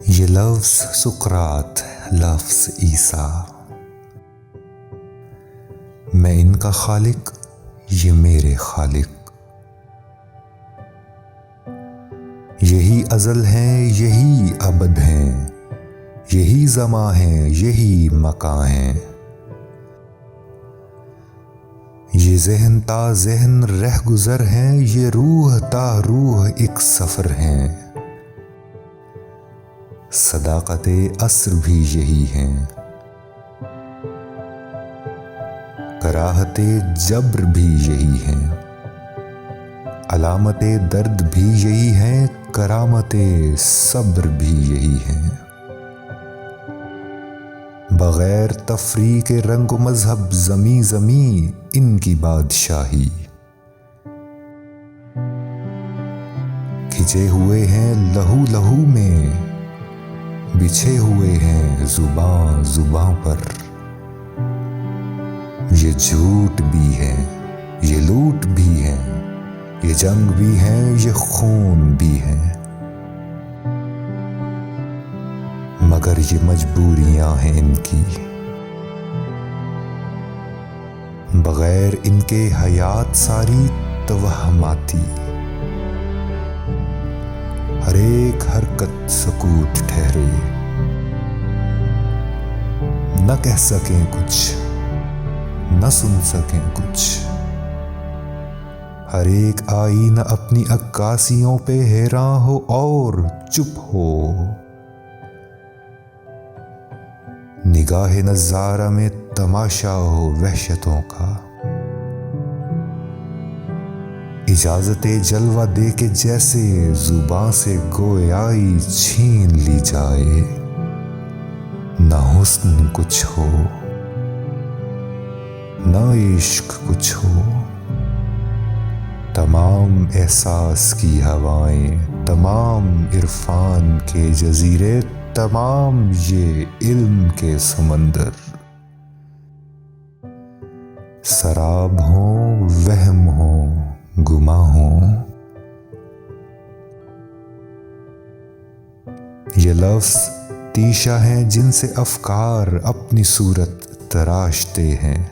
یہ لفظ سقراط، لفظ عیسیٰ، میں ان کا خالق، یہ میرے خالق، یہی ازل ہیں، یہی ابد ہیں، یہی زماں ہیں، یہی مکاں ہیں، یہ ذہن تا ذہن رہ گزر ہیں، یہ روح تا روح ایک سفر ہیں، صداقت عصر بھی یہی ہیں، کراہت جبر بھی یہی ہیں، علامت درد بھی یہی ہیں، کرامت صبر بھی یہی ہیں، بغیر تفریق رنگ و مذہب زمیں زمیں ان کی بادشاہی، کھچے ہوئے ہیں لہو لہو میں، بچھے ہوئے ہیں زباں زباں پر، یہ جھوٹ بھی ہے، یہ لوٹ بھی ہے، یہ جنگ بھی ہے، یہ خون بھی ہے، مگر یہ مجبوریاں ہیں ان کی، بغیر ان کے حیات ساری توہماتی، ہر ایک حرکت سکوت ٹھہرے، نہ کہہ سکیں کچھ، نہ سن سکیں کچھ، ہر ایک آئینہ اپنی عکاسیوں پہ حیراں ہو اور چپ ہو، نگاہ نظارہ میں تماشا ہو وحشتوں کا، اجازت جلوہ دے کے جیسے زباں سے گویائی چھین لی جائے، نہ حسن کچھ ہو، نہ عشق کچھ ہو، تمام احساس کی ہوائیں، تمام عرفان کے جزیرے، تمام یہ علم کے سمندر، سراب ہوں، وہم ہوں، گماں ہوں، یہ لفظ تیشہ ہیں جن سے افکار اپنی صورت تراشتے ہیں،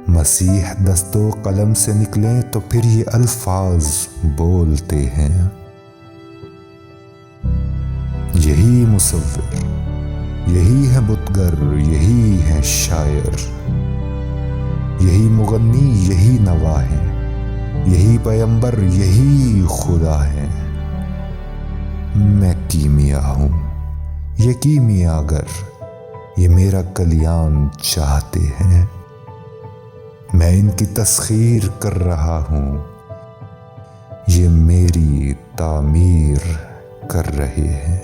مسیح دست و قلم سے نکلیں تو پھر یہ الفاظ بولتے ہیں، یہی مصور، یہی ہے بتگر، یہی ہے شاعر، یہی مغنی، یہی نوا ہے، یہی پیمبر، یہی خدا ہے، میں کیمیا ہوں، یہ کیمیاگر، یہ میرا کلیان چاہتے ہیں، میں ان کی تسخیر کر رہا ہوں، یہ میری تعمیر کر رہے ہیں۔